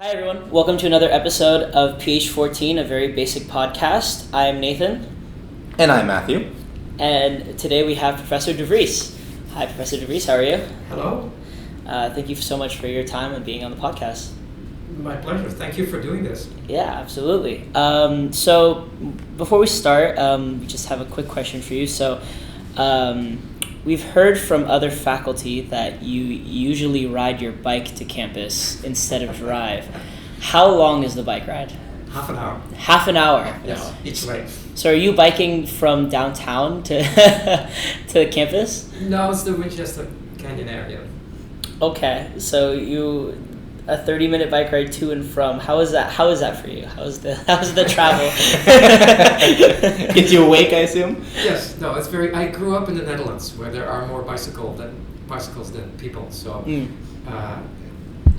Hi everyone, welcome to another episode of pH14, a very basic podcast. I'm Nathan. And I'm Matthew. And today we have Professor De Vries. Hi Professor De Vries, how are you? Hello. Thank you so much for your time and being on the podcast. My pleasure. Thank you for doing this. Yeah, absolutely. So before we start, we just have a quick question for you. So we've heard from other faculty that you usually ride your bike to campus instead of drive. How long is the bike ride? Half an hour. Half an hour? Yes, each way. So are you biking from downtown to to campus? No, it's the Winchester Canyon area. Okay, so a 30-minute bike ride to and from. How is that for you? How's the travel? Gets you awake, I assume? Yes, no, it's very. I grew up in the Netherlands where there are more bicycles than people. So,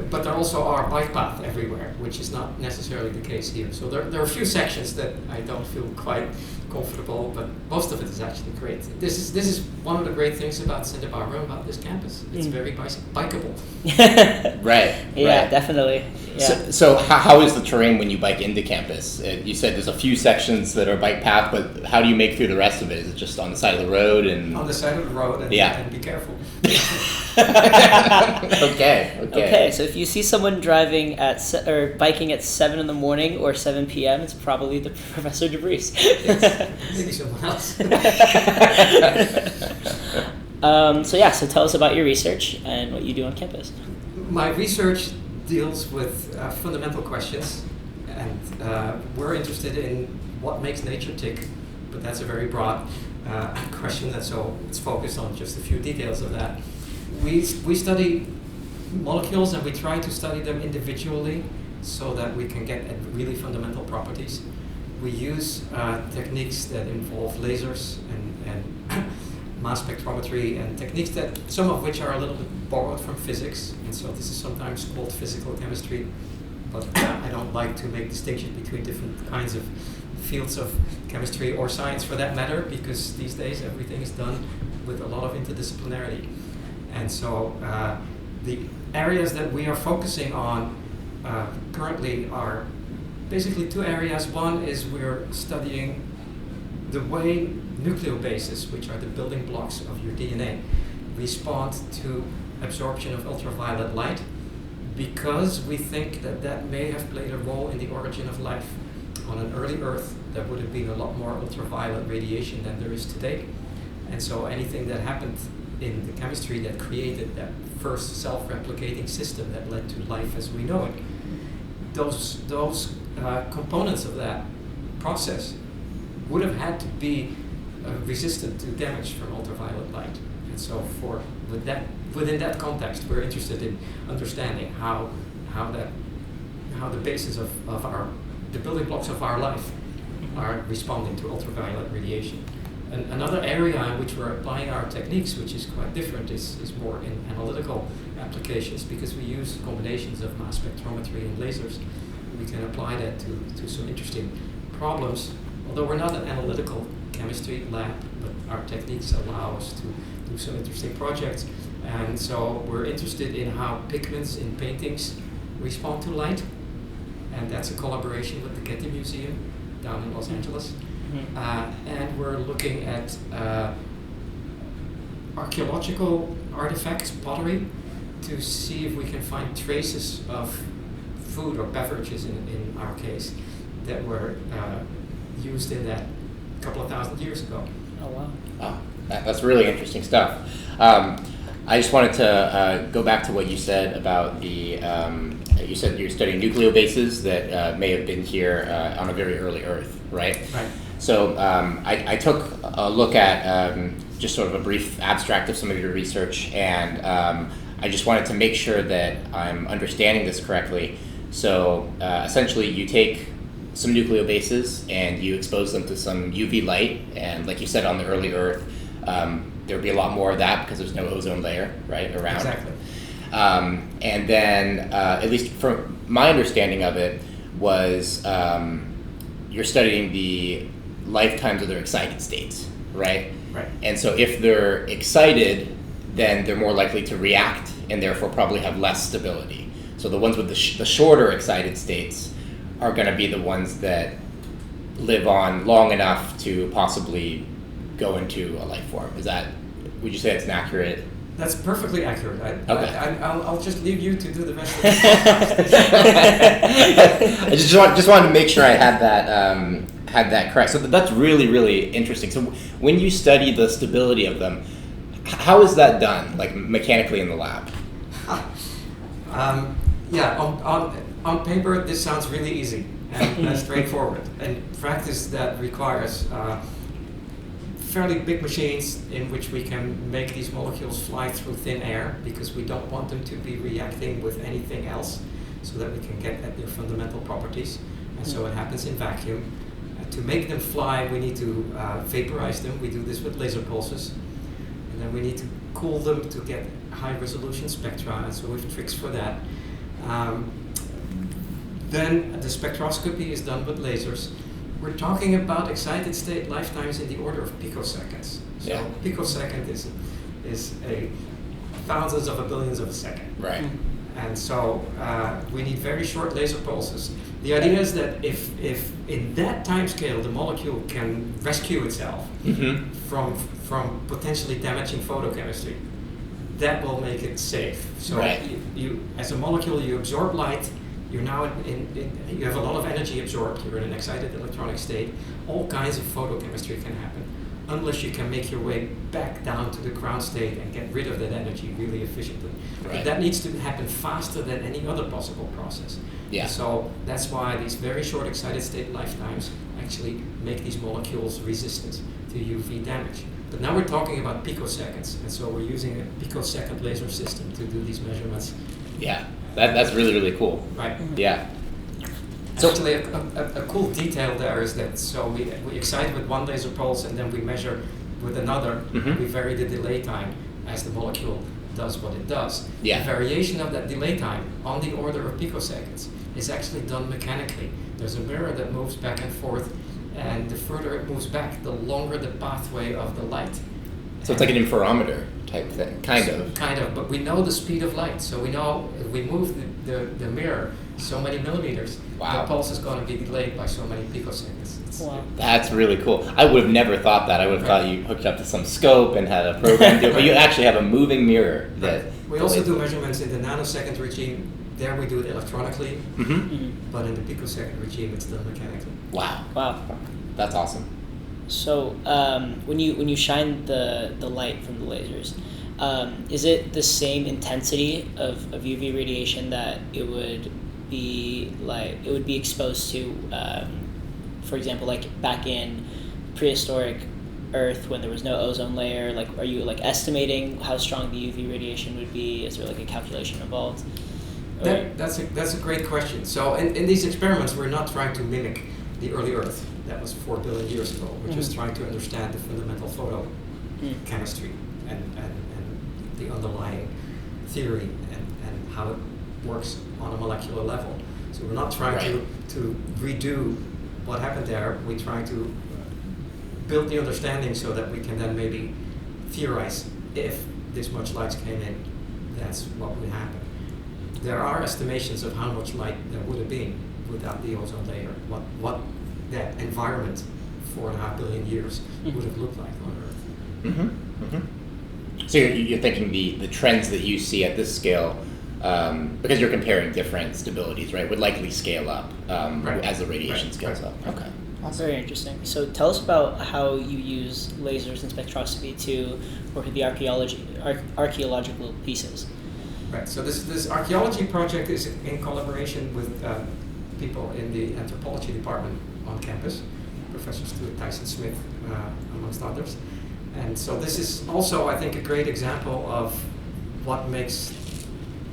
but there also are bike paths everywhere, which is not necessarily the case here. So there are a few sections that I don't feel quite comfortable, but most of it is actually great. This is one of the great things about Santa Barbara, about this campus. It's very bikeable. Right. Yeah, right. Definitely. Yeah. So how is the terrain when you bike into campus? You said there's a few sections that are bike path, but how do you make through the rest of it? Is it just on the side of the road? On the side of the road, and be careful. Okay. So if you see someone driving or biking at 7 in the morning or 7 p.m., it's probably the Professor De Vries. Yes, maybe someone else. So tell us about your research and what you do on campus. My research deals with fundamental questions, and we're interested in what makes nature tick, but that's a very broad question, so it's focused on just a few details of that. We study molecules and we try to study them individually so that we can get at really fundamental properties. We use techniques that involve lasers and mass spectrometry, and techniques that some of which are a little bit borrowed from physics, and so this is sometimes called physical chemistry, but I don't like to make distinctions between different kinds of fields of chemistry or science for that matter, because these days everything is done with a lot of interdisciplinarity. And so the areas that we are focusing on currently are basically two areas. One is we're studying the way nucleobases, which are the building blocks of your DNA, respond to absorption of ultraviolet light, because we think that may have played a role in the origin of life. On an early Earth, there would have been a lot more ultraviolet radiation than there is today. And so anything that happened in the chemistry that created that first self-replicating system that led to life as we know it, those components of that process would have had to be resistant to damage from ultraviolet light. And so within that context, we're interested in understanding how the basis of the building blocks of our life are responding to ultraviolet radiation. And another area in which we're applying our techniques, which is quite different, is more in analytical applications, because we use combinations of mass spectrometry and lasers. We can apply that to some interesting problems. Although we're not an analytical chemistry lab, but our techniques allow us to do some interesting projects. And so we're interested in how pigments in paintings respond to light. And that's a collaboration with the Getty Museum down in Los Angeles. And we're looking at archaeological artifacts, pottery, to see if we can find traces of food or beverages, in our case, that were used in that couple of thousand years ago. Oh, wow. Wow, that's really interesting stuff. I just wanted to go back to what you said about you said you're studying nucleobases that may have been here on a very early Earth, right? Right. So I took a look at just sort of a brief abstract of some of your research, and I just wanted to make sure that I'm understanding this correctly. So essentially you take some nucleobases and you expose them to some UV light, and like you said, on the early Earth, there'd be a lot more of that because there's no ozone layer, right, around. Exactly. And then, at least from my understanding of it, was you're studying the lifetimes of their excited states, right? Right. And so if they're excited, then they're more likely to react and therefore probably have less stability. So the ones with the shorter excited states are going to be the ones that live on long enough to possibly go into a life form. Would you say that's an accurate? That's perfectly accurate. I'll just leave you to do the rest of it. I just wanted to make sure I had that correct. So that's really, really interesting. So when you study the stability of them, how is that done, like mechanically in the lab? On paper, this sounds really easy and straightforward. In practice, that requires fairly big machines in which we can make these molecules fly through thin air, because we don't want them to be reacting with anything else, so that we can get at their fundamental properties. And so it happens in vacuum. To make them fly, we need to vaporize them. We do this with laser pulses. And then we need to cool them to get high resolution spectra, and so we have tricks for that. Then the spectroscopy is done with lasers. We're talking about excited state lifetimes in the order of picoseconds. So picosecond is a thousands of a billions of a second. Right. And so we need very short laser pulses. The idea is that if in that time scale the molecule can rescue itself from potentially damaging photochemistry, that will make it safe. So you as a molecule, you absorb light. You're now you have a lot of energy absorbed. You're in an excited electronic state. All kinds of photochemistry can happen, unless you can make your way back down to the ground state and get rid of that energy really efficiently. Right. But that needs to happen faster than any other possible process. Yeah. So that's why these very short excited state lifetimes actually make these molecules resistant to UV damage. But now we're talking about picoseconds, and so we're using a picosecond laser system to do these measurements. Yeah. That's really, really cool. Right. Yeah. So actually, a cool detail there is that we excite with one laser pulse, and then we measure with another. We vary the delay time as the molecule does what it does. Yeah. The variation of that delay time on the order of picoseconds is actually done mechanically. There's a mirror that moves back and forth, and the further it moves back, the longer the pathway of the light. So it's like an interferometer type thing, kind of. But we know the speed of light, so we know if we move the mirror so many millimeters, the pulse is going to be delayed by so many picoseconds. That's really cool. I would have never thought that. I would have thought you hooked up to some scope and had a program do it, but you actually have a moving mirror. We also do measurements in the nanosecond regime. There we do it electronically, but in the picosecond regime, it's done mechanically. Wow. That's awesome. So when you shine the light from the lasers, is it the same intensity of UV radiation that it would be exposed to, for example, like back in prehistoric Earth when there was no ozone layer? Like, are you like estimating how strong the UV radiation would be? Is there like a calculation involved? That's a great question. So in these experiments, we're not trying to mimic the early Earth. That was 4 billion years ago. We're just trying to understand the fundamental photochemistry and the underlying theory and how it works on a molecular level. So we're not trying to redo what happened there. We're trying to build the understanding so that we can then maybe theorize if this much light came in, that's what would happen. There are estimations of how much light there would have been without the ozone layer, what that environment 4.5 billion years would have looked like on Earth. So you're thinking the trends that you see at this scale, because you're comparing different stabilities, right, would likely scale up as the radiation scales up. Okay. Awesome. Very interesting. So tell us about how you use lasers and spectroscopy to work with the archaeological pieces. Right. So this archaeology project is in collaboration with people in the anthropology department on campus, Professor Stuart Tyson-Smith, amongst others. And so this is also, I think, a great example of what makes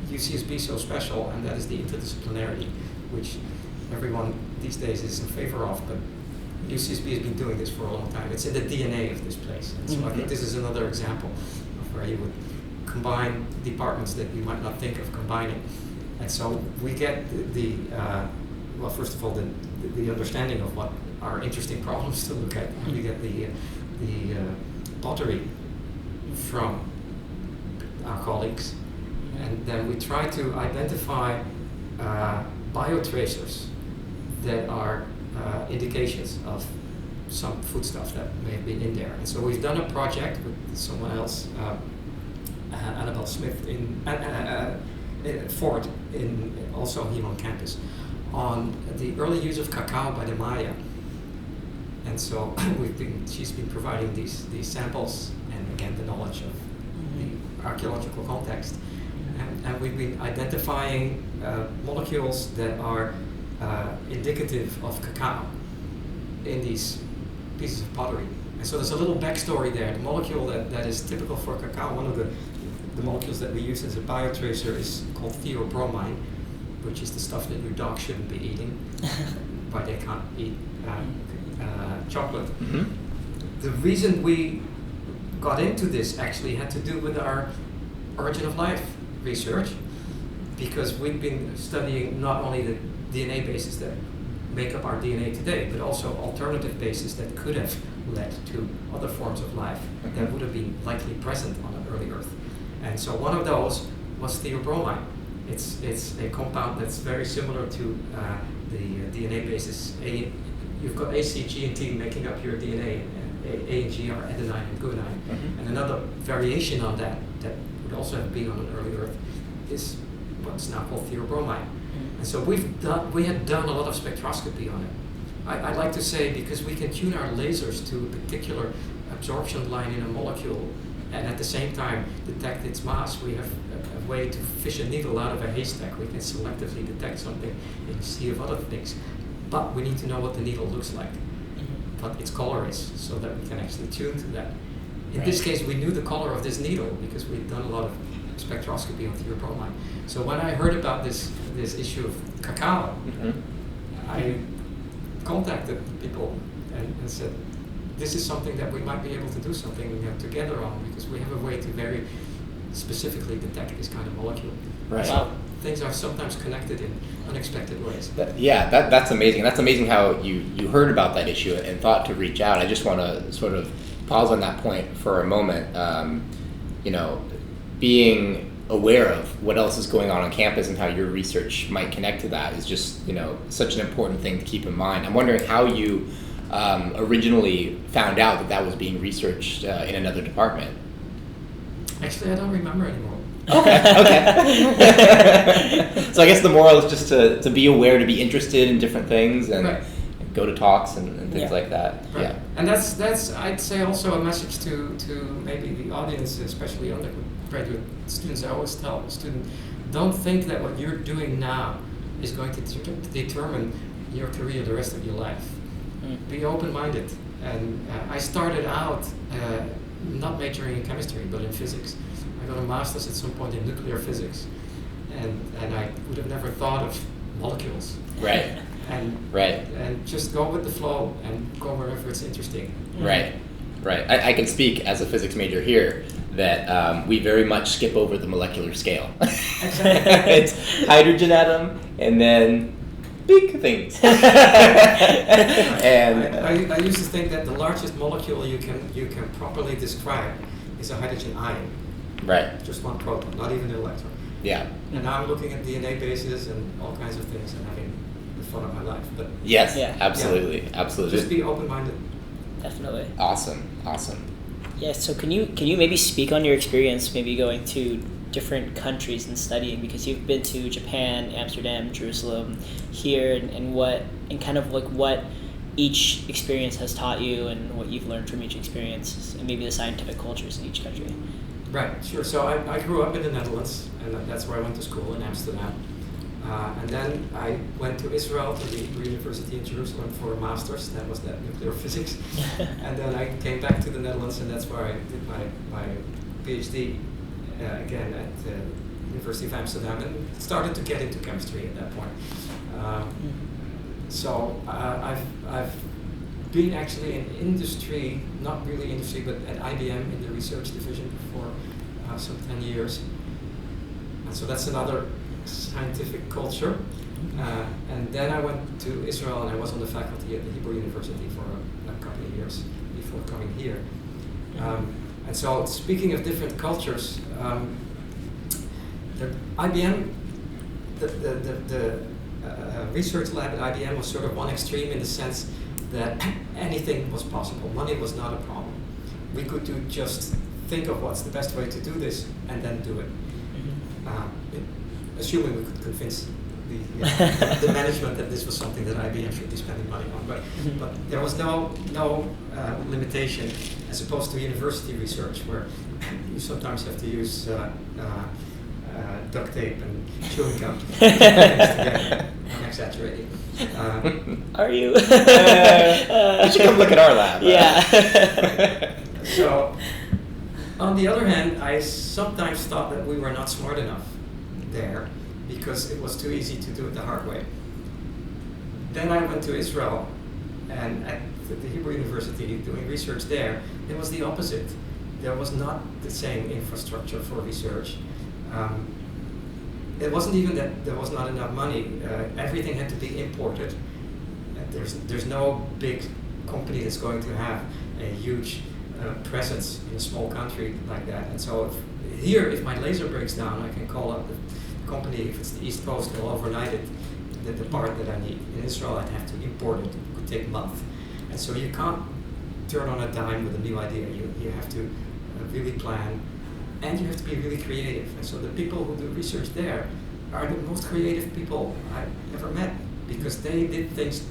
UCSB so special, and that is the interdisciplinarity, which everyone these days is in favor of, but UCSB has been doing this for a long time. It's in the DNA of this place. And so I think this is another example of where you would combine departments that you might not think of combining. And so we get well, first of all, the understanding of what are interesting problems to look at. We get the pottery from our colleagues, and then we try to identify biotracers that are indications of some foodstuff that may have been in there. And so we've done a project with someone else, Annabelle Smith in Ford, also here on campus, on the early use of cacao by the Maya. And so she's been providing these samples, and again the knowledge of the archaeological context. And we've been identifying molecules that are indicative of cacao in these pieces of pottery. And so there's a little backstory there. The molecule that is typical for cacao, one of the molecules that we use as a biotracer is called theobromine, which is the stuff that your dog shouldn't be eating, but they can't eat chocolate. Mm-hmm. The reason we got into this actually had to do with our origin of life research, because we've been studying not only the DNA bases that make up our DNA today, but also alternative bases that could have led to other forms of life that would have been likely present on an early Earth. And so one of those was theobromine. It's a compound that's very similar to the DNA bases. You've got A, C, G, and T making up your DNA. A and G are adenine and guanine. Mm-hmm. And another variation on that would also have been on an early Earth is what's now called theobromine. And so we had done a lot of spectroscopy on it. I like to say, because we can tune our lasers to a particular absorption line in a molecule and at the same time detect its mass, we have a way to fish a needle out of a haystack. We can selectively detect something in a sea of other things. But we need to know what the needle looks like, what its color is, so that we can actually tune to that. In this case, we knew the color of this needle because we'd done a lot of spectroscopy on theobromine. So when I heard about this issue of cacao, I contacted people and said, this is something that we might be able to do something together on, because we have a way to very specifically detect this kind of molecule. Right. So things are sometimes connected in unexpected ways. That's amazing. That's amazing how you heard about that issue and thought to reach out. I just want to sort of pause on that point for a moment. Being aware of what else is going on campus and how your research might connect to that is just, such an important thing to keep in mind. I'm wondering how you originally found out that was being researched in another department. Actually, I don't remember anymore. Okay. So I guess the moral is just to be aware, to be interested in different things, and go to talks and things like that. Right. Yeah. And that's I'd say also a message to maybe the audience, especially undergraduate students. I always tell a student, don't think that what you're doing now is going to determine your career the rest of your life. Be open-minded. And I started out not majoring in chemistry, but in physics. I got a master's at some point in nuclear physics, and I would have never thought of molecules. Right. And just go with the flow and go wherever it's interesting. Right. I can speak as a physics major here that we very much skip over the molecular scale. It's hydrogen atom and then big things. And I used to think that the largest molecule you can properly describe is a hydrogen ion. Right. Just one proton, not even an electron. Yeah. And now I'm looking at DNA bases and all kinds of things and having the fun of my life. But yes, absolutely. Just be open-minded. Definitely. Awesome. Yeah. So can you maybe speak on your experience, maybe going to different countries and studying, because you've been to Japan, Amsterdam, Jerusalem, here, and kind of like what each experience has taught you and what you've learned from each experience, and maybe the scientific cultures in each country. Right, sure. So I grew up in the Netherlands, and that's where I went to school, in Amsterdam. And then I went to Israel, to the University in Jerusalem, for a master's. That was that nuclear physics. And then I came back to the Netherlands, and that's where I did my PhD again at the University of Amsterdam, and started to get into chemistry at that point. So I've been actually in industry, not really industry, but at IBM in the research division for some 10 years. And so that's another scientific culture. And then I went to Israel, and I was on the faculty at the Hebrew University for a couple of years before coming here. And so speaking of different cultures, the IBM the research lab at IBM was sort of one extreme in the sense that anything was possible. Money was not a problem. We could just think of what's the best way to do this and then do it. Assuming we could convince the management that this was something that IBM should be spending money on. But there was no limitation, as opposed to university research, where you sometimes have to use duct tape and chewing gum to put things together. I'm exaggerating. Are you? You should come look at our lab. Yeah. So, on the other hand, I sometimes thought that we were not smart enough there because it was too easy to do it the hard way. Then I went to Israel, and at the Hebrew University doing research there, it was the opposite. There was not the same infrastructure for research. It wasn't even that there was not enough money. Everything had to be imported. There's no big company that's going to have a huge presence in a small country like that. And so if my laser breaks down, I can call up the company. If it's the East Coast, they'll overnight it, the part that I need. In Israel, I'd have to import it. It could take a month. And so you can't turn on a dime with a new idea. You have to really plan, and you have to be really creative. And so the people who do research there are the most creative people I've ever met, because they did things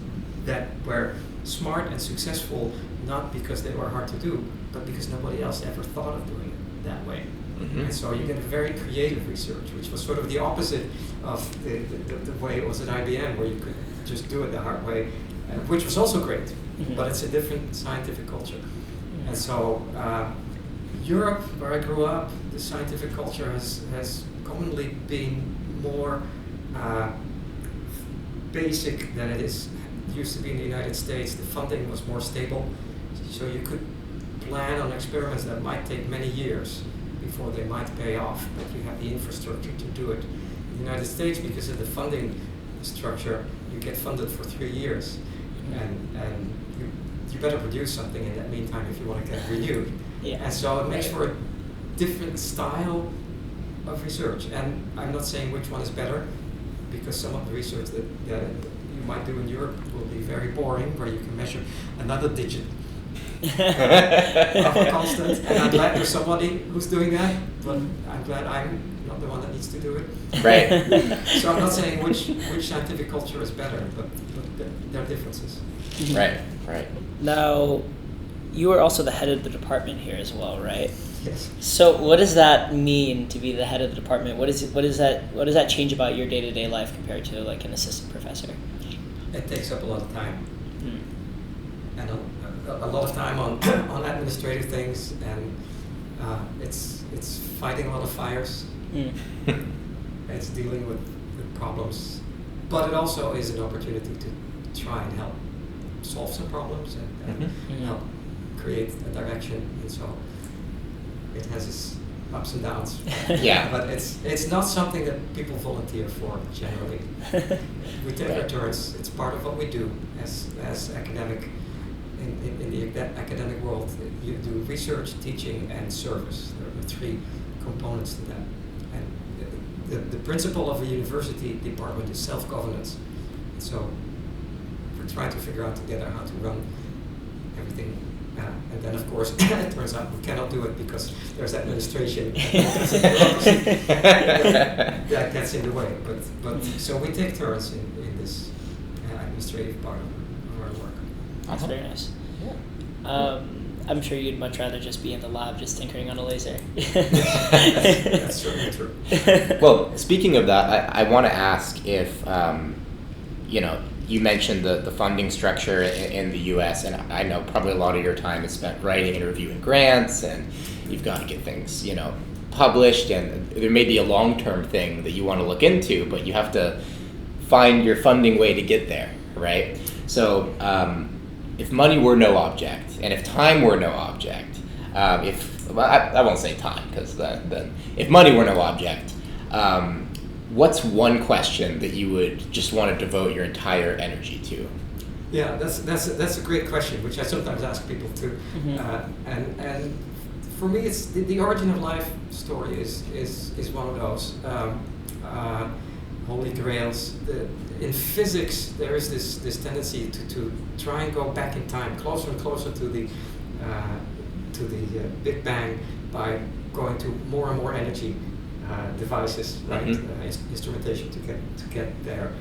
that were smart and successful, not because they were hard to do, but because nobody else ever thought of doing it that way. And so you get a very creative research, which was sort of the opposite of the way it was at IBM, where you could just do it the hard way, which was also great, but it's a different scientific culture. And so Europe, where I grew up, the scientific culture has commonly been more basic than it used to be in the United States. The funding was more stable, so you could plan on experiments that might take many years before they might pay off, but you have the infrastructure to do it. In the United States, because of the funding structure, you get funded for 3 years, and you better produce something in that meantime if you want to get renewed. Yeah. And so it makes for a different style of research. And I'm not saying which one is better, because some of the research that you might do in Europe will be very boring, where you can measure another digit of a constant. And I'm glad there's somebody who's doing that, but I'm glad I'm not the one that needs to do it. Right. So I'm not saying which scientific culture is better, but there are differences. Right. Now, you are also the head of the department here as well, right? Yes. So what does that mean to be the head of the department? What does that change about your day-to-day life compared to like an assistant professor? It takes up a lot of time, and a lot of time on administrative things, and it's fighting a lot of fires. It's dealing with problems, but it also is an opportunity to try and help solve some problems and help create a direction. And so it has its ups and downs. Yeah. But it's not something that people volunteer for generally. We take our turns. It's part of what we do as academic. In the academic world, you do research, teaching, and service. There are 3 components to that. And the principle of a university department is self-governance. So we're trying to figure out together how to run everything. And then, of course, it turns out we cannot do it because there's administration that gets in the way. But so we take turns in this administrative part of our work. That's very nice. Yeah. I'm sure you'd much rather just be in the lab just tinkering on a laser. That's certainly true. Well, speaking of that, I want to ask if, you mentioned the funding structure in the U.S., and I know probably a lot of your time is spent writing and reviewing grants, and you've got to get things, published, and there may be a long-term thing that you want to look into, but you have to find your funding way to get there, right? So if money were no object, and if time were no object, I won't say time, because then if money were no object, what's one question that you would just want to devote your entire energy to? Yeah, that's a great question, which I sometimes ask people too. And for me, it's the origin of life story is one of those. holy grails. In physics, there is this tendency to try and go back in time, closer and closer to the Big Bang by going to more and more energy devices, right? Instrumentation to get there.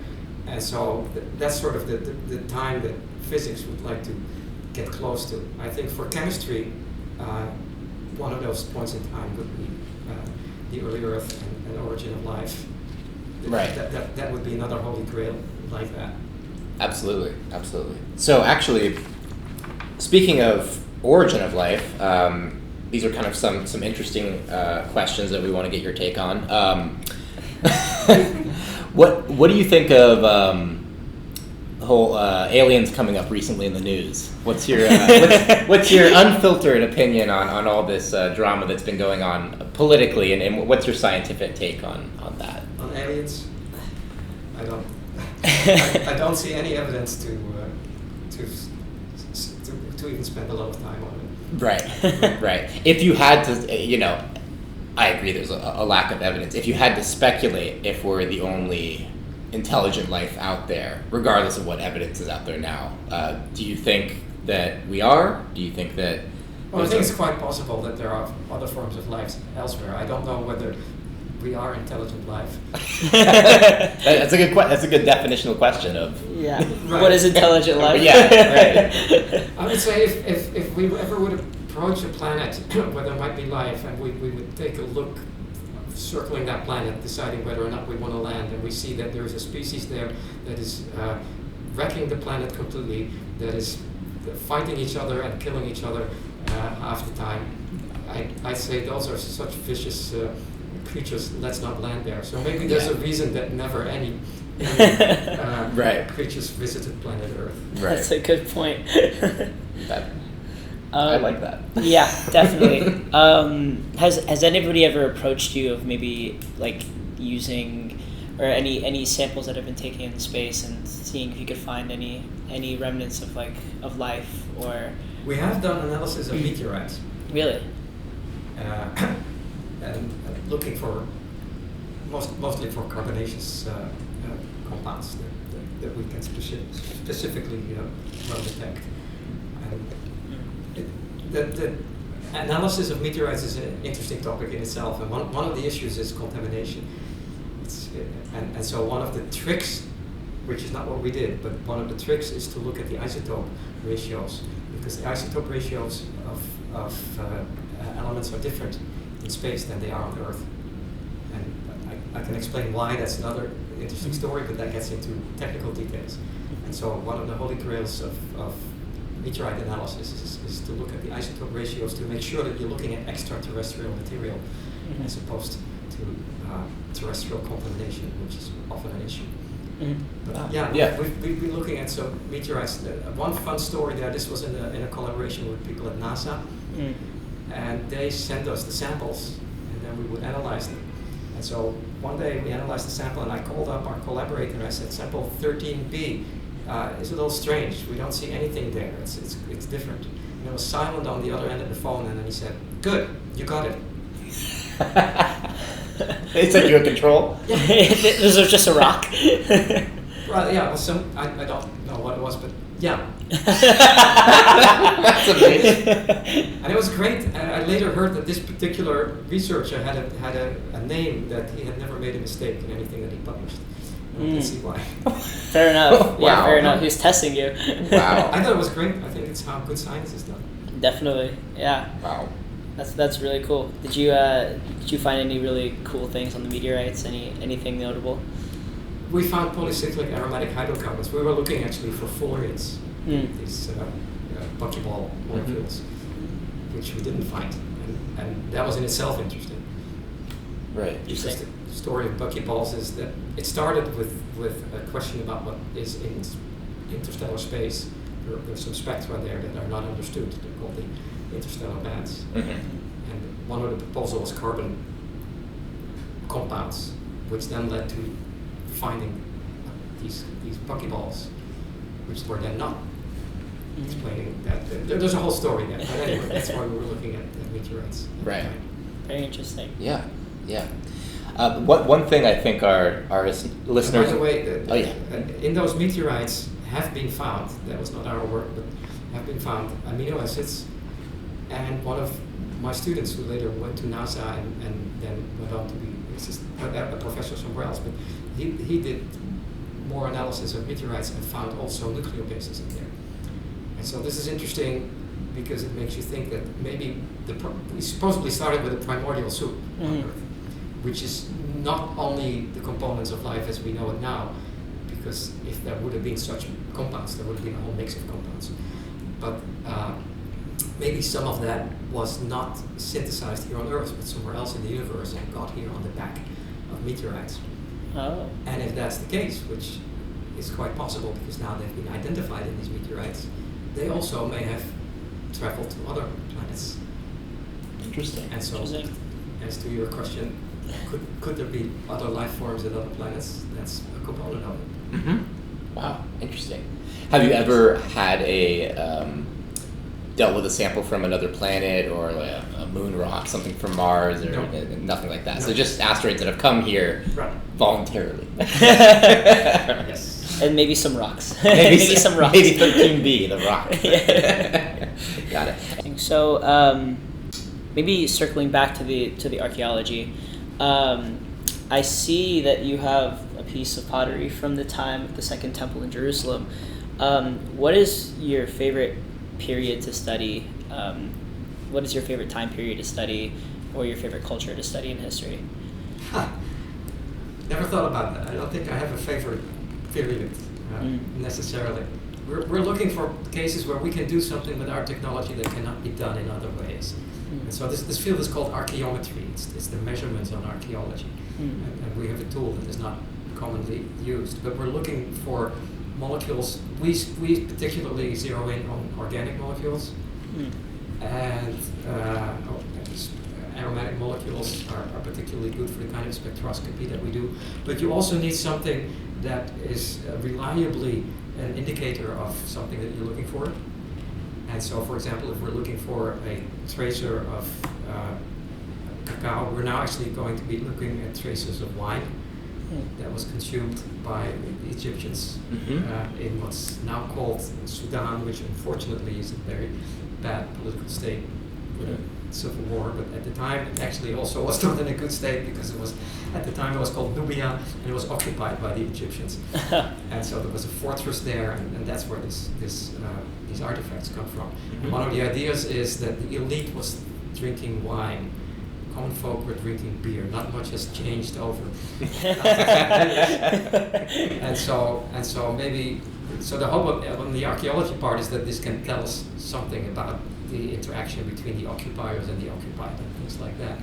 And so that's sort of the time that physics would like to get close to. I think for chemistry, one of those points in time would be the early Earth and origin of life. Right. That would be another holy grail like that. Absolutely, absolutely. So actually, speaking of origin of life, these are kind of some interesting questions that we want to get your take on. What do you think of the whole aliens coming up recently in the news? What's your what's your unfiltered opinion on all this drama that's been going on politically, and what's your scientific take on that? On aliens, I don't see any evidence to even spend a lot of time on it. Right, right. If you had to, I agree. There's a lack of evidence. If you had to speculate if we're the only intelligent life out there, regardless of what evidence is out there now, do you think that we are? Do you think that? Well, I think it's quite possible that there are other forms of life elsewhere. I don't know whether we are intelligent life. That's a good definitional question of. Yeah. Right. What is intelligent life? Yeah. Right. I would say if we ever would approach a planet where there might be life, and we would take a look, circling that planet, deciding whether or not we want to land, and we see that there is a species there that is wrecking the planet completely, that is fighting each other and killing each other half the time. I'd say those are such vicious creatures. Let's not land there. So maybe there's a reason that never any right. creatures visited planet Earth. Right. That's a good point. I like that. Yeah, definitely. Has anybody ever approached you of maybe like using or any samples that have been taken in space and seeing if you could find any remnants of life or? We have done analysis of meteorites. Really? And looking for mostly for carbonaceous compounds that we can specifically detect. The analysis of meteorites is an interesting topic in itself, and one of the issues is contamination. And so one of the tricks, which is not what we did, but one of the tricks is to look at the isotope ratios, because the isotope ratios of elements are different in space than they are on Earth. And I can explain why. That's another interesting story, but that gets into technical details. And so one of the holy grails of meteorite analysis is to look at the isotope ratios to make sure that you're looking at extraterrestrial material as opposed to terrestrial contamination, which is often an issue. But we've been looking at some meteorites. One fun story there, this was in a collaboration with people at NASA, and they sent us the samples, and then we would analyze them. And so one day we analyzed the sample, and I called up our collaborator and I said, sample 13B, it's a little strange. We don't see anything there. It's different. And it was silent on the other end of the phone, and then he said, "Good, you got it." They said you had control. This was just a rock. Well, yeah. Well, I don't know what it was, but yeah. That's amazing. And it was great. And I later heard that this particular researcher had a name that he had never made a mistake in anything that he published. I can see why. Fair enough. Wow. Yeah, fair enough. He was testing you. Wow. I thought it was great. I think it's how good science is done. Definitely. Yeah. Wow. That's really cool. Did you find any really cool things on the meteorites? Anything notable? We found polycyclic aromatic hydrocarbons. We were looking actually for fullerenes, these buckyball molecules, which we didn't find, and that was in itself interesting. Right. Because the story of buckyballs is that it started with a question about what is in interstellar space. There's some spectra there that are not understood. They're called the interstellar bands. And one of the proposals was carbon compounds, which then led to finding these buckyballs, which were then not explaining that. There's a whole story there. But anyway, that's why we were looking at meteorites. Right. Very interesting. Yeah. Yeah. One thing I think our listeners... By the way, oh, yeah. In those meteorites have been found, that was not our work, but have been found amino acids, and one of my students who later went to NASA and then went on to be a professor somewhere else, but he did more analysis of meteorites and found also nucleobases in there. And so this is interesting because it makes you think that maybe we supposedly started with a primordial soup on Earth, which is not only the components of life as we know it now, because if there would have been such compounds, there would have been a whole mix of compounds. But maybe some of that was not synthesized here on Earth, but somewhere else in the universe and got here on the back of meteorites. Oh. And if that's the case, which is quite possible because now they've been identified in these meteorites, they also may have traveled to other planets. Interesting. And so, as to your question, could there be other life forms at other planets? That's a component of it. Mm-hmm. Wow, interesting. Have you ever had dealt with a sample from another planet or a moon rock, something from Mars, or nothing like that? No. So just asteroids that have come here voluntarily. Yes. And maybe some rocks. Maybe some rocks. Maybe 13B, the rock. Got it. So maybe circling back to the archaeology, I see that you have a piece of pottery from the time of the Second Temple in Jerusalem. What is your favorite period to study? What is your favorite time period to study, or your favorite culture to study in history? Never thought about that. I don't think I have a favorite period necessarily. We're looking for cases where we can do something with our technology that cannot be done in other ways. And so this field is called archaeometry. It's the measurements on archaeology. And we have a tool that is not commonly used. But we're looking for molecules. We particularly zero in on organic molecules. And aromatic molecules are particularly good for the kind of spectroscopy that we do. But you also need something that is reliably an indicator of something that you're looking for. And so, for example, if we're looking for a tracer of cacao, we're now actually going to be looking at traces of wine that was consumed by the Egyptians in what's now called Sudan, which unfortunately is a very bad political state with a civil war, but at the time it actually also was not in a good state because it was, at the time it was called Nubia and it was occupied by the Egyptians. And so there was a fortress there, and that's where these artifacts come from. And one of the ideas is that the elite was drinking wine. Common folk were drinking beer. Not much has changed over. and so maybe the hope on the archaeology part is that this can tell us something about the interaction between the occupiers and the occupied and things like that.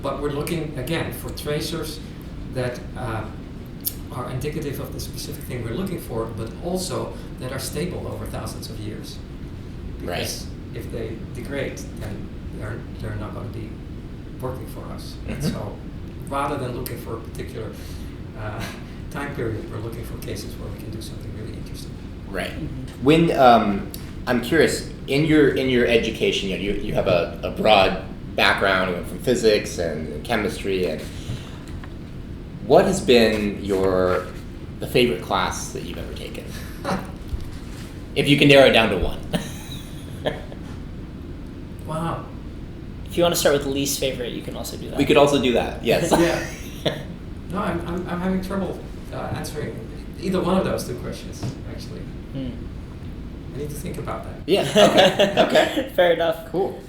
But we're looking again for tracers that are indicative of the specific thing we're looking for, but also that are stable over thousands of years. Because if they degrade, then they're not going to be working for us. And so rather than looking for a particular time period, we're looking for cases where we can do something really interesting. Right. When I'm curious, in your education, you have a broad background from physics and chemistry, and what has been the favorite class that you've ever taken? If you can narrow it down to one. Wow. If you want to start with least favorite, you can also do that. We could also do that, yes. Yeah. No, I'm having trouble answering either one of those two questions, actually. I need to think about that. Yeah, okay. Fair enough. Cool.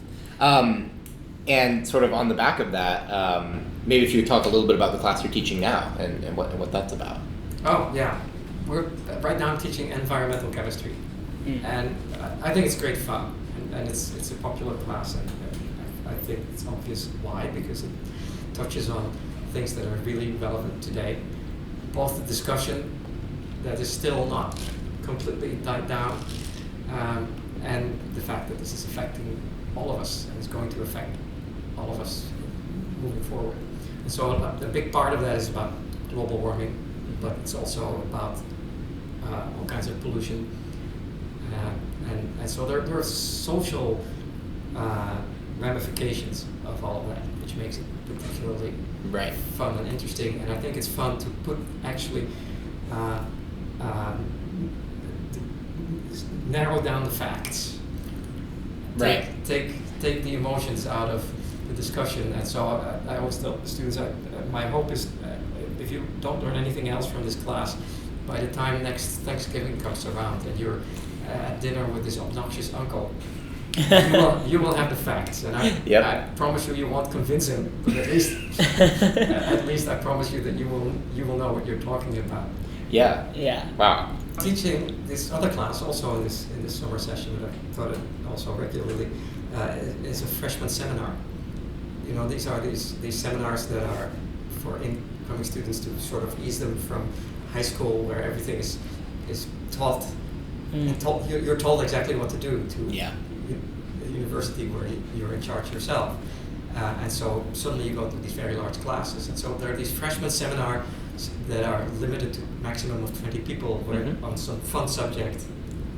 And sort of on the back of that, maybe if you could talk a little bit about the class you're teaching now and what that's about. Oh, yeah. Right now I'm teaching environmental chemistry. And I think it's great fun. And it's a popular class. And I think it's obvious why, because it touches on things that are really relevant today. Both the discussion that is still not completely died down, and the fact that this is affecting all of us and is going to affect all of us moving forward. And so a big part of that is about global warming, but it's also about all kinds of pollution. And so there are social ramifications of all of that, which makes it particularly Right. fun and interesting. And I think it's fun to put actually narrow down the facts. Right. Take the emotions out of the discussion. And so I always tell students, my hope is if you don't learn anything else from this class, by the time next Thanksgiving comes around and you're at dinner with this obnoxious uncle, you will have the facts, and I promise you won't convince him, but at least I promise you that you will know what you're talking about. Yeah. Yeah. Wow. Teaching this other class also in this summer session, but I've taught it also regularly, is a freshman seminar. You know, these are these seminars that are for incoming students to sort of ease them from high school, where everything is taught. And you're told exactly what to do, to a university where you're in charge yourself. And so suddenly you go to these very large classes. And so there are these freshman seminars that are limited to maximum of 20 people, where on some fun subject,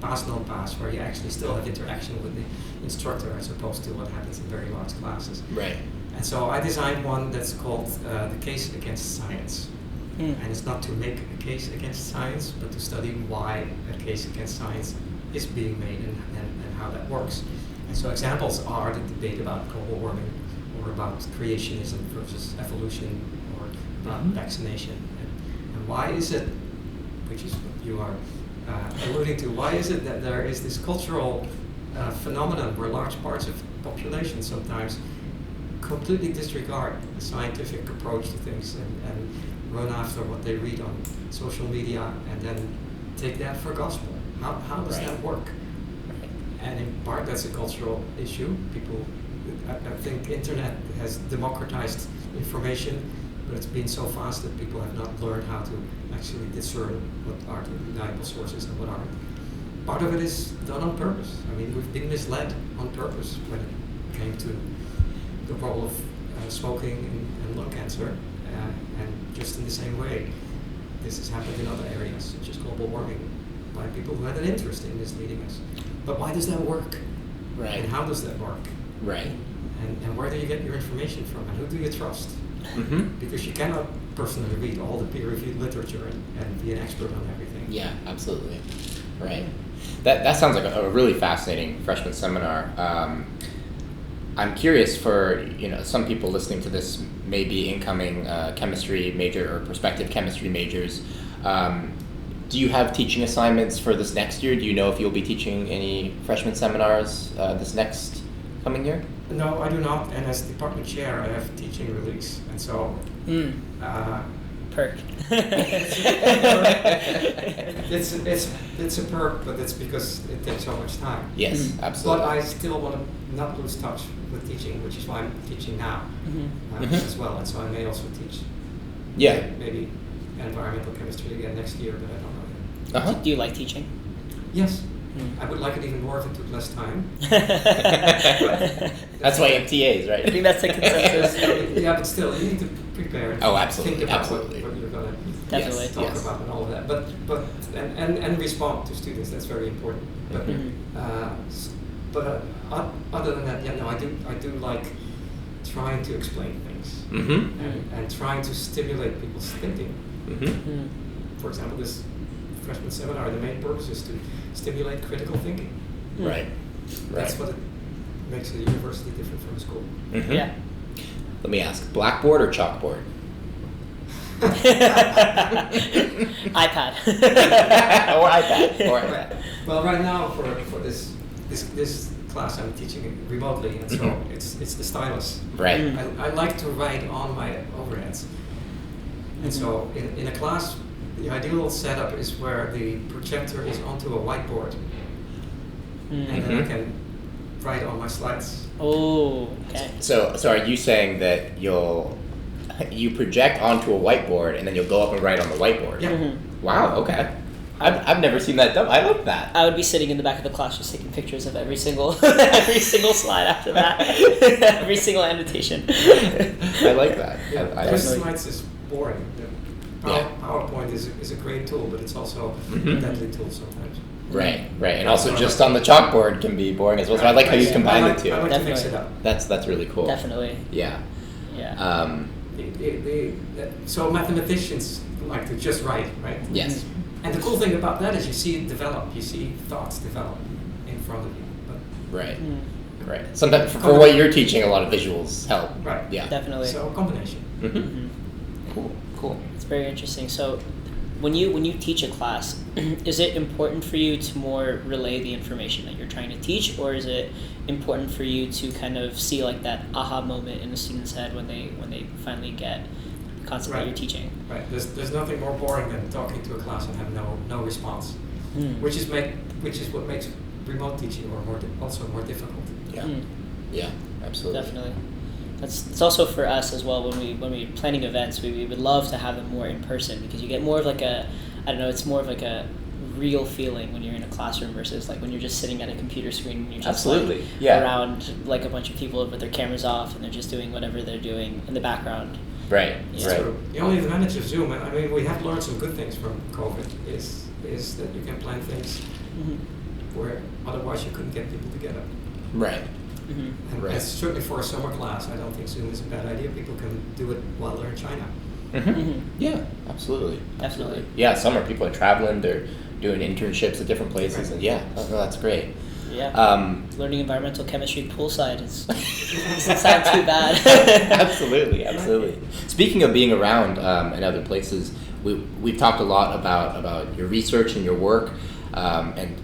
pass, non-pass, where you actually still have interaction with the instructor as opposed to what happens in very large classes. Right. And so I designed one that's called the Case Against Science. And it's not to make a case against science, but to study why a case against science is being made and how that works. And so examples are the debate about global warming, or about creationism versus evolution, or about vaccination. And why is it, which is what you are alluding to, why is it that there is this cultural phenomenon where large parts of the population sometimes completely disregard the scientific approach to things and run after what they read on social media and then take that for gospel? How does that work? And in part that's a cultural issue. People, I think internet has democratized information, but it's been so fast that people have not learned how to actually discern what are the reliable sources and what aren't. Part of it is done on purpose. I mean, we've been misled on purpose when it came to the role of smoking and lung cancer. And just in the same way, this has happened in other areas, such as global warming, by people who had an interest in misleading us. But why does that work? Right. And how does that work? Right. And where do you get your information from? And who do you trust? Because you cannot personally read all the peer-reviewed literature and be an expert on everything. Yeah, absolutely. Right. That sounds like a really fascinating freshman seminar. I'm curious for, some people listening to this may be incoming chemistry major or prospective chemistry majors. Do you have teaching assignments for this next year? Do you know if you'll be teaching any freshman seminars this next coming year? No, I do not. And as department chair, I have teaching release. And so... perk. It's a perk, but it's because it takes so much time. Yes, absolutely. But I still want to not lose touch with teaching, which is why I'm teaching now as well. And so I may also teach maybe environmental chemistry again next year, but I don't know yet. Do you like teaching? Yes. I would like it even more if it took less time. That's why you have TAs, right? I think that's the consensus. Yeah, but still, you need to prepare. Oh, absolutely. Think about Absolutely. what you're going Definitely. to talk about and all of that. But and respond to students. That's very important. But other than that, I do like trying to explain things and trying to stimulate people's thinking. For example, this freshman seminar, the main purpose is to stimulate critical thinking. Right. That's what it makes a university different from a school. Yeah. Let me ask, blackboard or chalkboard? iPad. Or iPad. Well, right now for this class, I'm teaching remotely, and so it's the stylus. Right. I like to write on my overheads, and so in a class, the ideal setup is where the projector is onto a whiteboard, and then I can write on my slides. Oh, okay. So are you saying that you project onto a whiteboard and then you'll go up and write on the whiteboard? Yeah. Wow. Okay. I've never seen that done. I like that. I would be sitting in the back of the class just taking pictures of every single slide after that, every single annotation. I like that. Yeah, Definitely. slides is boring. PowerPoint is a great tool, but it's also a deadly tool sometimes. Right, right, and also just on the chalkboard can be boring as well. So I like how you combine the two. I like to mix it up. That's really cool. Definitely. Yeah. Yeah. So mathematicians like to just write, right? Yes. And the cool thing about that is you see it develop. You see thoughts develop in front of you. But Right. Right. Sometimes for what you're teaching, a lot of visuals help. Right. Yeah. Definitely. So a combination. Cool. It's very interesting. So, when you teach a class, is it important for you to more relay the information that you're trying to teach, or is it important for you to kind of see like that aha moment in the student's head when they finally get the concept that you're teaching? Right. There's nothing more boring than talking to a class and have no response, which is what makes remote teaching also more difficult. Yeah. Yeah. Absolutely. Definitely. It's also for us as well when we're planning events, we would love to have them more in person because you get more of like it's more of like a real feeling when you're in a classroom versus like when you're just sitting at a computer screen and you're just around like a bunch of people with their cameras off and they're just doing whatever they're doing in the background. Right. Yeah. Right. True. The only advantage of Zoom, I mean, we have learned some good things from COVID, is that you can plan things where otherwise you couldn't get people together. Right. And certainly for a summer class, I don't think Zoom is a bad idea. People can do it while they're in China. Yeah, absolutely. Definitely. Yeah, summer people are traveling, they're doing internships at different places, and that's great. Yeah. Learning environmental chemistry poolside doesn't sound too bad. Absolutely. Speaking of being around in other places, we've talked a lot about your research and your work, and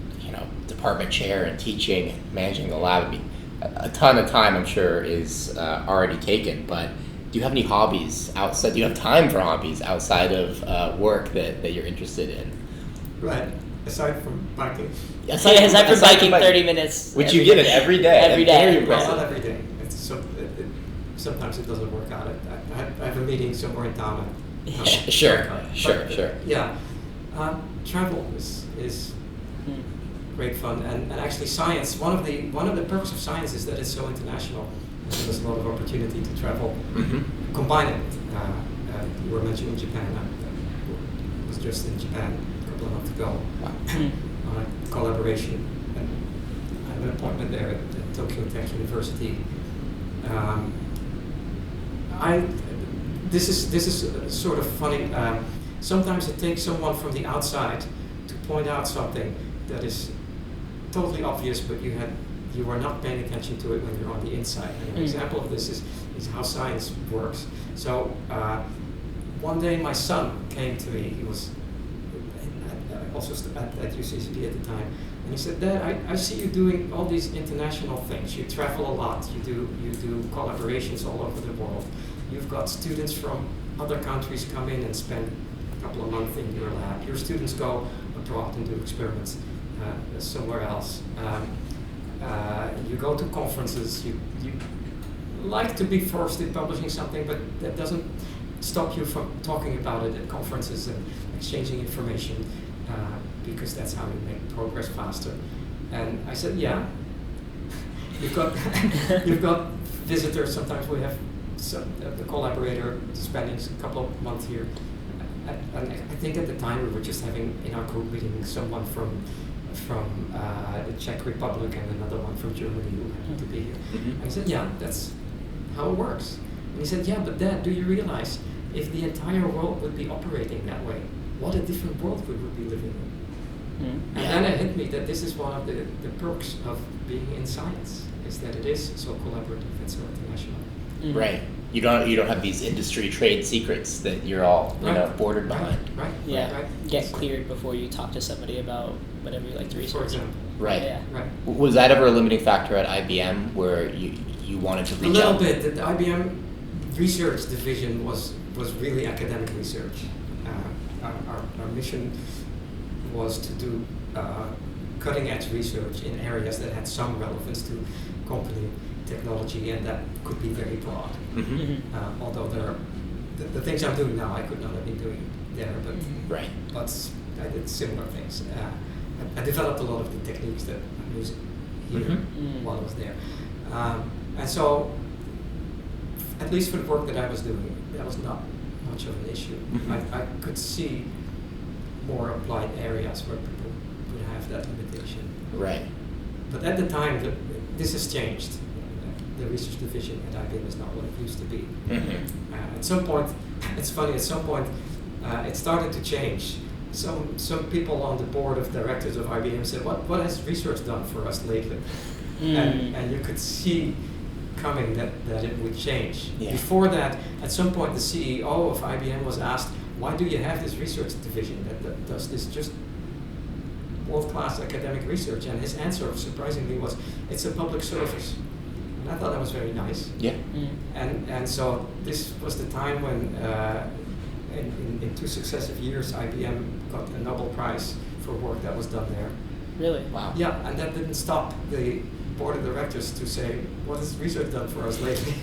department chair and teaching, managing the lab. I mean, a ton of time, I'm sure, is already taken. But do you have any hobbies outside? Do you have time for hobbies outside of work that you're interested in? Right. Aside from biking. Aside from biking 30 minutes. Which you get it every day. Every day. Very impressive. Not every day. Sometimes it doesn't work out. I have a meeting somewhere in town. Sure. Yeah. Travel is great fun, and actually science. One of the perks of science is that it's so international. There's a lot of opportunity to travel. Combine it. You were mentioning Japan. I was just in Japan a couple of months ago on a collaboration, and I have an appointment there at Tokyo Tech University. This is sort of funny. Sometimes it takes someone from the outside to point out something that is totally obvious, but you are not paying attention to it when you're on the inside. And an example of this is how science works. So one day my son came to me. He was also at UCSB at the time, and he said, "Dad, I see you doing all these international things. You travel a lot. You do collaborations all over the world. You've got students from other countries come in and spend a couple of months in your lab. Your students go abroad and do experiments somewhere else. You go to conferences. You like to be first in publishing something, but that doesn't stop you from talking about it at conferences and exchanging information, because that's how you make progress faster." And I said, "Yeah, you've got visitors. Sometimes we have the collaborator spending a couple of months here." And I think at the time we were just having in our group meeting someone from the Czech Republic and another one from Germany who happened to be here. And I said, "Yeah, that's how it works." And he said, "Yeah, but Dad, do you realize if the entire world would be operating that way, what a different world we would be living in?" And then it hit me that this is one of the perks of being in science, is that it is so collaborative and so international. Right. You don't have these industry trade secrets that you're all bordered behind. Right. Get cleared before you talk to somebody about whatever you like to research. For example. Right. Yeah. Right. Was that ever a limiting factor at IBM where you wanted to reach out? A little bit. The IBM research division was really academic research. Our mission was to do cutting edge research in areas that had some relevance to company technology, and that could be very broad. Although the things I'm doing now, I could not have been doing there, but I did similar things. I developed a lot of the techniques that I'm using here while I was there. And so, at least for the work that I was doing, that was not much of an issue. I could see more applied areas where people would have that division. Right. But at the time, this has changed. The research division at IBM is not what it used to be. Mm-hmm. At some point, it's funny, at some point, it started to change. Some people on the board of directors of IBM said, what has research done for us lately? And you could see coming that it would change. Yeah. Before that, at some point, the CEO of IBM was asked, why do you have this research division that does this just world-class academic research? And his answer, surprisingly, was, it's a public service. And I thought that was very nice. Yeah. And so this was the time when, in 2 successive years, IBM got a Nobel Prize for work that was done there. Really? Wow. Yeah, and that didn't stop the board of directors to say, what has research done for us lately?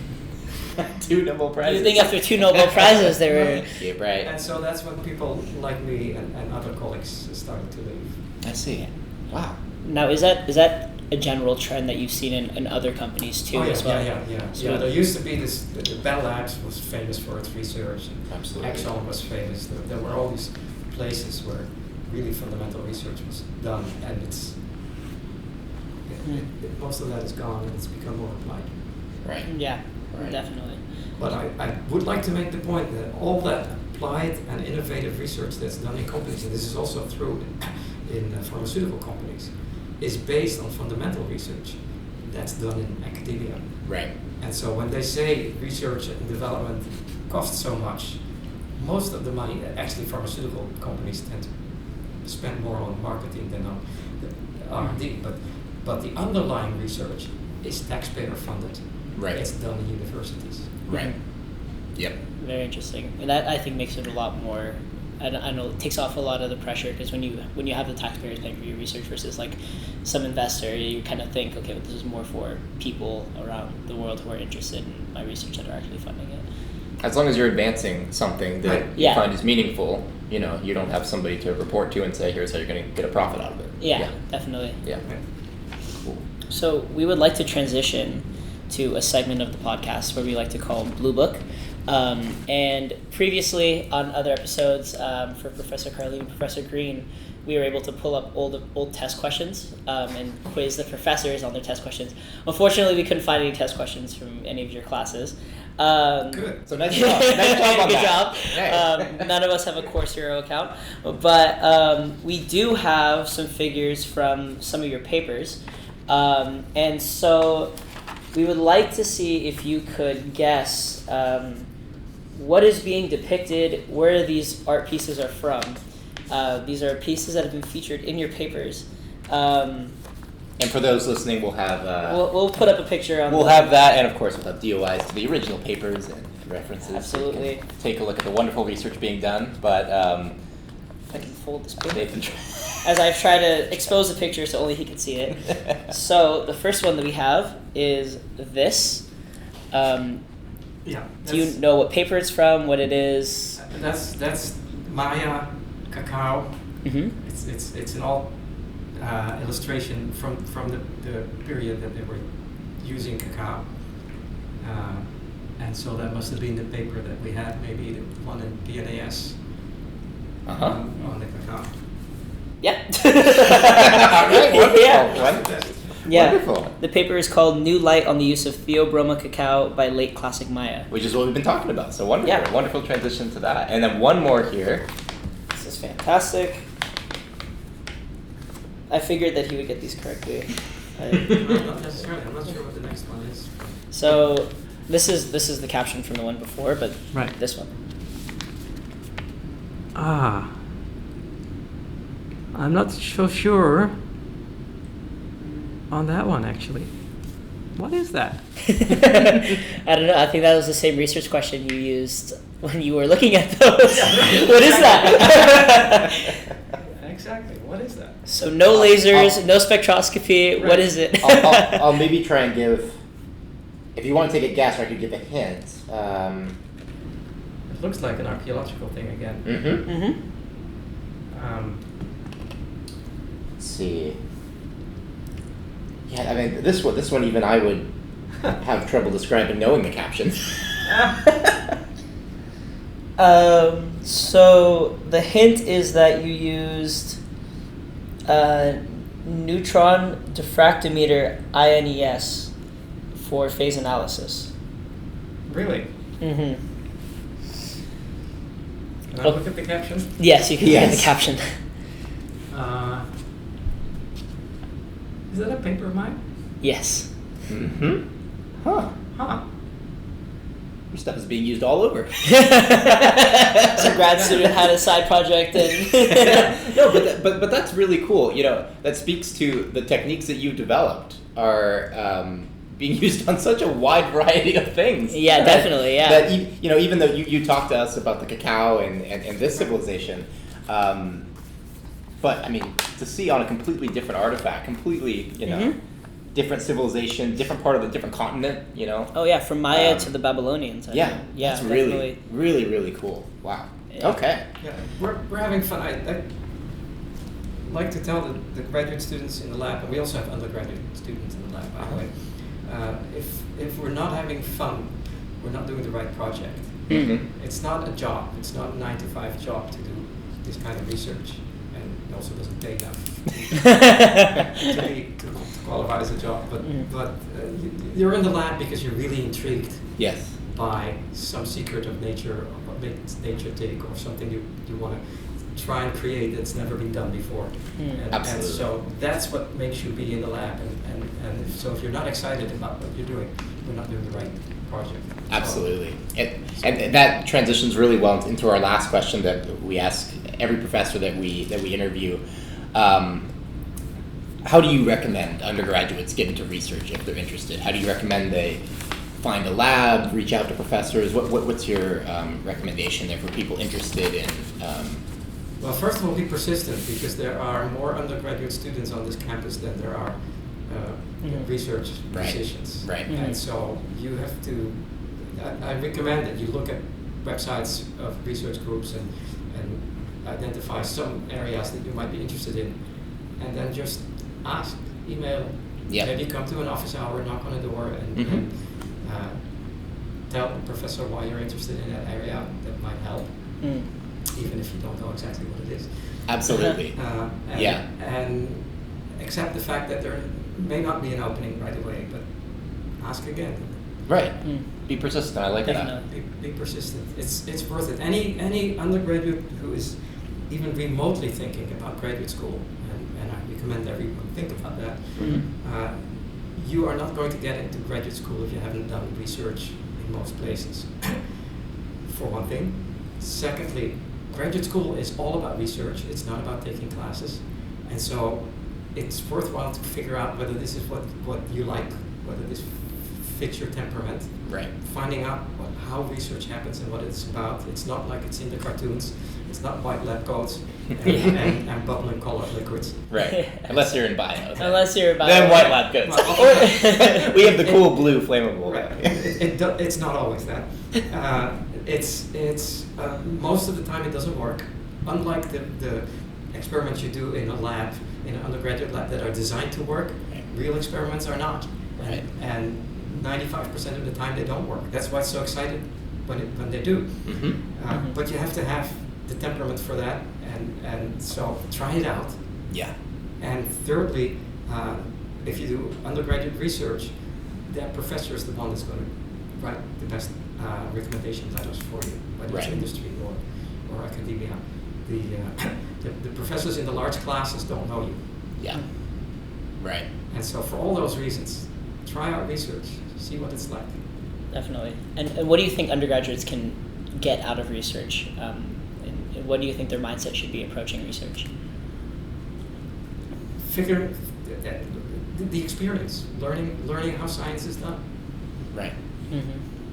2 Nobel Prizes. You think after 2 Nobel Prizes they were... Yeah, right. And so that's when people like me and other colleagues started to leave. I see. Wow. Now, is that a general trend that you've seen in other companies too as well? Yeah. So There used to be this, the Bell Labs was famous for its research. Absolutely. Exxon was famous. There were all these places where really fundamental research was done, and most of that is gone, and it's become more applied. Right. Yeah, Right. definitely. But I would like to make the point that all that applied and innovative research that's done in companies, and this is also true in pharmaceutical companies, is based on fundamental research that's done in academia. Right. And so when they say research and development costs so much, most of the money, actually pharmaceutical companies tend to spend more on marketing than on the R&D, but the underlying research is taxpayer funded. Right. It's done in universities. Right. Yep. Very interesting, and that I think makes it a lot more. I know it takes off a lot of the pressure, because when you have the taxpayers paying for your research versus like some investor, you kind of think, okay, well, this is more for people around the world who are interested in my research that are actually funding it. As long as you're advancing something that you find is meaningful, you don't have somebody to report to and say, here's how you're going to get a profit out of it. Yeah, definitely. Yeah. Cool. So we would like to transition to a segment of the podcast where we like to call Blue Book. And previously on other episodes for Professor Carlene and Professor Green, we were able to pull up old test questions and quiz the professors on their test questions. Unfortunately, we couldn't find any test questions from any of your classes. Good. So nice job. Nice job on Good that. job. Nice. None of us have a Course Hero account, but we do have some figures from some of your papers. And so we would like to see if you could guess what is being depicted, where these art pieces are from. These are pieces that have been featured in your papers. And for those listening, we'll have... we'll put up a picture on We'll have that, and of course we'll have DOIs to the original papers and references. Absolutely. So you can take a look at the wonderful research being done, but... If I can fold this paper. Nathan, As I've tried to expose the picture so only he can see it. So the first one that we have is this. Do you know what paper it's from, what it is? That's Maya cacao. Mm-hmm. It's an old illustration from the period that they were using cacao. And so that must have been the paper that we had, maybe the one in PNAS on the cacao. Yeah. All right, wonderful. Yeah. Yeah. Wonderful. The paper is called New Light on the Use of Theobroma Cacao by Late Classic Maya. Which is what we've been talking about. So wonderful. Yeah. Wonderful transition to that. And then one more here. This is fantastic. I figured that he would get these correctly. Not necessarily. I'm not sure what the next one is. So this is the caption from the one before, but Right. this one. I'm not so sure on that one, actually. What is that? I don't know. I think that was the same research question you used when you were looking at those. What is that? Exactly. What is that? So no lasers, no spectroscopy. Right. What is it? I'll maybe try and give... If you want to take a guess, or I could give a hint. It looks like an archaeological thing again. Mm-hmm. Mm-hmm. Let's see. Yeah, I mean, this one even I would have trouble describing knowing the caption. So the hint is that you used neutron diffractometer INES for phase analysis. Really? Mm-hmm. Can I look at the caption? Yes, you can look at the caption. Is that a paper of mine? Yes. Mm-hmm. Huh. Your stuff is being used all over. So grad student had a side project and No, but that's really cool. You know, that speaks to the techniques that you've developed are being used on such a wide variety of things. Yeah, definitely. Yeah. That you know, even though you talked to us about the cacao and this civilization, but I mean, to see on a completely different artifact, completely different civilization, different part of the different continent, you know. Oh yeah, from Maya to the Babylonians. Yeah, yeah, that's definitely. really cool. Wow. Yeah. Okay. Yeah, we're having fun. I like to tell the graduate students in the lab, and we also have undergraduate students in the lab, by the way. If we're not having fun, we're not doing the right project. Mm-hmm. It's not a job. It's not a 9-to-5 job to do this kind of research, and it also doesn't pay enough to qualify as a job. But you're in the lab because you're really intrigued. Yes. By some secret of nature, or what makes nature tick, or something you want to try and create that's never been done before. Absolutely. And so that's what makes you be in the lab. And if you're not excited about what you're doing, we're not doing the right project. Absolutely. And that transitions really well into our last question that we ask every professor that we interview. How do you recommend undergraduates get into research if they're interested? How do you recommend they find a lab, reach out to professors? What's your recommendation there for people interested in? Well, first of all, be persistent, because there are more undergraduate students on this campus than there are research positions. Right. And so you have to, I recommend that you look at websites of research groups and identify some areas that you might be interested in, and then just ask, email, maybe come to an office hour, knock on a door, and tell the professor why you're interested in that area. That might help, even if you don't know exactly what it is. Absolutely. And accept the fact that there may not be an opening right away, but ask again. Right. Be persistent. I like that. Be persistent. It's worth it. Any undergraduate who is even remotely thinking about graduate school, and I recommend everyone think about that. You are not going to get into graduate school if you haven't done research in most places, for one thing. Secondly, graduate school is all about research. It's not about taking classes. And so it's worthwhile to figure out whether this is what you like, whether this fits your temperament. Right. Finding out how research happens and what it's about. It's not like it's in the cartoons. It's not white lab coats and bubbling colored liquids. Right. Unless you're in bio. Unless you're in bio. Then white lab coats. We have the cool blue flammable. Right. It's not always that. It's most of the time it doesn't work. Unlike the experiments you do in a lab, in an undergraduate lab, that are designed to work, real experiments are not. Right. And 95% of the time they don't work. That's why it's so exciting when they do. But you have to have the temperament for that, and so try it out. Yeah. And thirdly, if you do undergraduate research, that professor is the one that's going to write the best recommendation letters for you, whether it's industry or academia. The professors in the large classes don't know you. Yeah. Right. And so for all those reasons, try out research, see what it's like. Definitely. And what do you think undergraduates can get out of research? And what do you think their mindset should be approaching research? Figure the experience, learning how science is done. Right.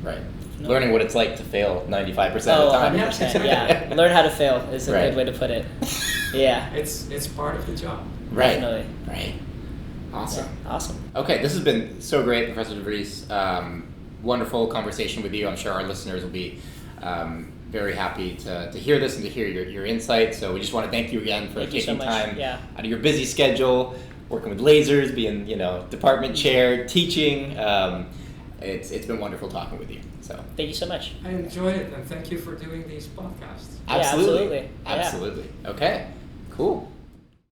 Right. No. Learning what it's like to fail 95% of the time. 100%, yeah. Learn how to fail is a good way to put it. Yeah. It's part of the job. Right. Definitely. Right. Awesome. Yeah, awesome. Okay, this has been so great, Professor De Vries. Wonderful conversation with you. I'm sure our listeners will be very happy to hear this and to hear your insight. So we just want to thank you again for taking time out of your busy schedule, working with lasers, being department chair, teaching. It's been wonderful talking with you. So thank you so much. I enjoyed it, and thank you for doing these podcasts. Absolutely. Yeah, absolutely. Absolutely. Okay. Cool.